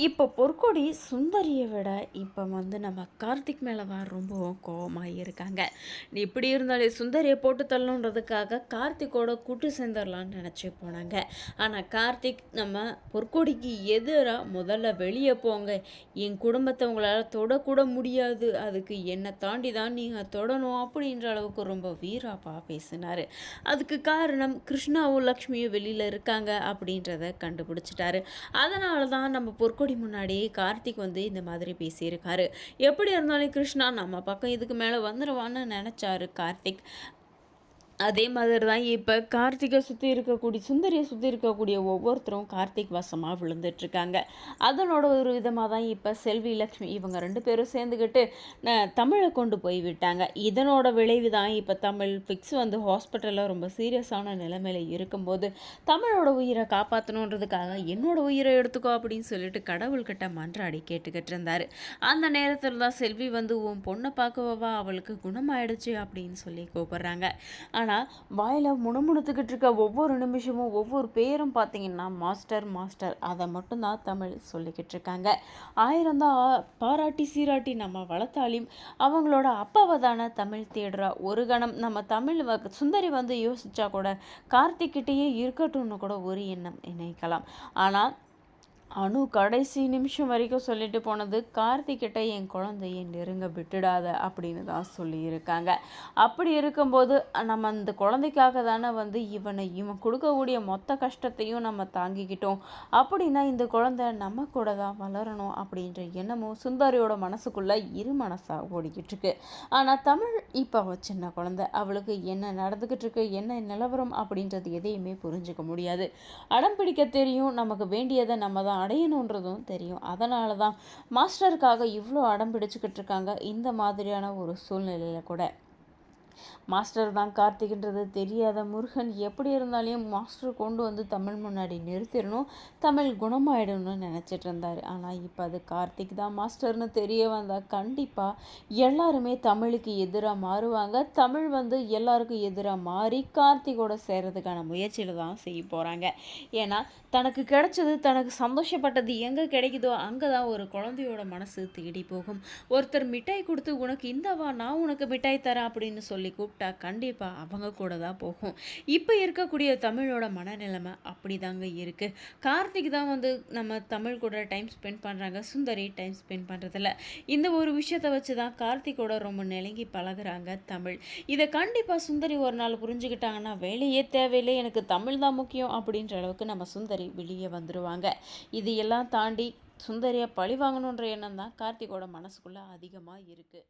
இப்போ பொற்கொடி சுந்தரிய விட இப்போ நம்ம கார்த்திக் மேலே தான் ரொம்பவும் கோவமாக இருக்காங்க. இப்படி இருந்தாலும் சுந்தரியை போட்டு தள்ளணுன்றதுக்காக கார்த்திக்கோட கூட்டு சேர்ந்துடலான்னு நினச்சி போனாங்க. ஆனால் கார்த்திக் நம்ம பொற்கொடிக்கு எதிராக முதல்ல வெளியே போங்க, என் குடும்பத்தை உங்களால் தொடக்கூட முடியாது, அதுக்கு என்னை தாண்டி தான் நீங்கள் தொடணும் அப்படின்ற அளவுக்கு ரொம்ப வீராப்பா பேசினார். அதுக்கு காரணம் கிருஷ்ணாவும் லக்ஷ்மியும் வெளியில் இருக்காங்க அப்படின்றத கண்டுபிடிச்சிட்டாரு. அதனால தான் நம்ம பொற்கொடி முன்னாடி கார்த்திக் இந்த மாதிரி பேசியிருக்காரு. எப்படி இருந்தாலும் கிருஷ்ணா நம்ம பக்கம் இதுக்கு மேலே வந்துடுவான்னு நினச்சாரு கார்த்திக். அதே மாதிரி தான் இப்போ கார்த்திகை சுற்றி இருக்கக்கூடிய சுந்தரியை சுற்றி இருக்கக்கூடிய ஒவ்வொருத்தரும் கார்த்திக் வசமாக விழுந்துட்டுருக்காங்க. அதனோட ஒரு விதமாக தான் இப்போ செல்வி லக்ஷ்மி இவங்க 2 பேரும் சேர்ந்துக்கிட்டு தமிழை கொண்டு போய் விட்டாங்க. இதனோட விளைவு தான் இப்போ தமிழ் ஃபிக்ஸ் ஹாஸ்பிட்டலில் ரொம்ப சீரியஸான நிலைமையில் இருக்கும்போது தமிழோட உயிரை காப்பாற்றணுன்றதுக்காக என்னோட உயிரை எடுத்துக்கோ அப்படின்னு சொல்லிட்டு கடவுள்கிட்ட மன்றாடி கேட்டுக்கிட்டு இருந்தார். அந்த நேரத்தில் தான் செல்வி உன் பொண்ணை பார்க்கவா, அவளுக்கு குணமாயிடுச்சு அப்படின்னு சொல்லி கூப்பிட்றாங்க. ஆனால் வாயில் முணுமுணுத்துக்கிட்டு இருக்க ஒவ்வொரு நிமிஷமும் ஒவ்வொரு பேரும் பார்த்தீங்கன்னா மாஸ்டர் மாஸ்டர் அதை மட்டும்தான் தமிழ் சொல்லிக்கிட்டு இருக்காங்க. 1000 தான் பாராட்டி சீராட்டி நம்ம வளர்த்தாலையும் அவங்களோட அப்பாவை தானே தமிழ் தேடுறா. ஒரு கணம் நம்ம தமிழ் சுந்தரி யோசிச்சா கூட கார்த்திக்கிட்டேயே இருக்கட்டும்னு கூட ஒரு எண்ணம் நினைக்கலாம். ஆனால் அனு கடைசி நிமிஷம் வரைக்கும் சொல்லிட்டு போனது கார்த்திக்கிட்ட என் குழந்தையை நெருங்க விட்டுடாத அப்படின்னு தான் சொல்லியிருக்காங்க. அப்படி இருக்கும்போது நம்ம அந்த குழந்தைக்காக தானே இவன் கொடுக்கக்கூடிய மொத்த கஷ்டத்தையும் நம்ம தாங்கிக்கிட்டோம். அப்படின்னா இந்த குழந்தை நம்ம கூட தான் வளரணும் அப்படின்ற எண்ணமும் சுந்தரியோட மனசுக்குள்ளே இரு மனசாக ஓடிக்கிட்டு இருக்கு. ஆனால் தமிழ் இப்போ சின்ன குழந்தை, அவளுக்கு என்ன நடந்துக்கிட்டு இருக்கு, என்ன நிலவரம் அப்படின்றது எதையுமே புரிஞ்சுக்க முடியாது. அடம் பிடிக்க தெரியும், நமக்கு வேண்டியதை நம்ம தான் அடையணுன்றதும் தெரியும். அதனால தான் மாஸ்டருக்காக இவ்வளோ அடம் பிடிச்சிக்கிட்டு இருக்காங்க. இந்த மாதிரியான ஒரு சூழ்நிலையில் கூட மாஸ்டர் தான் கார்த்திக்ன்றது தெரியாத முருகன் எப்படி இருந்தாலும் மாஸ்டர் கொண்டு தமிழ் முன்னாடி நிறுத்திடணும், தமிழ் குணமாயிடணும்னு நினச்சிட்டு இருந்தார். ஆனால் இப்போ அது கார்த்திக் தான் மாஸ்டர்னு தெரிய வந்தால் கண்டிப்பாக எல்லாருமே தமிழுக்கு எதிராக மாறுவாங்க. தமிழ் எல்லாருக்கும் எதிராக மாறி கார்த்திகோட சேர்கிறதுக்கான முயற்சியில் தான் செய்ய போகிறாங்க. ஏன்னா தனக்கு கிடைச்சது, தனக்கு சந்தோஷப்பட்டது எங்கே கிடைக்குதோ அங்கே தான் ஒரு குழந்தையோட மனசு தேடி போகும். ஒருத்தர் மிட்டாய் கொடுத்து உனக்கு இந்தவா நான் உனக்கு மிட்டாய் தரேன் அப்படின்னு சொல்லி கூப்பிட்டா கண்டிப்பாக அவங்க கூட தான் போகும். இப்போ இருக்கக்கூடிய தமிழோட மனநிலைமை அப்படி தாங்க இருக்குது. கார்த்திக் தான் நம்ம தமிழ் கூட டைம் ஸ்பெண்ட் பண்ணுறாங்க, சுந்தரி டைம் ஸ்பெண்ட் பண்ணுறதில்ல. இந்த ஒரு விஷயத்தை வச்சு தான் கார்த்திகோட ரொம்ப நெருங்கி பழகுறாங்க தமிழ். இதை கண்டிப்பாக சுந்தரி ஒரு நாள் புரிஞ்சுக்கிட்டாங்கன்னா வேலையே தேவையில்லை, எனக்கு தமிழ் தான் முக்கியம் அப்படின்ற அளவுக்கு நம்ம சுந்தரி வெளியே வந்துடுவாங்க. இது எல்லாம் தாண்டி சுந்தரியை பழி வாங்கணுன்ற எண்ணம் தான் கார்த்திகோட மனசுக்குள்ளே அதிகமாக இருக்குது.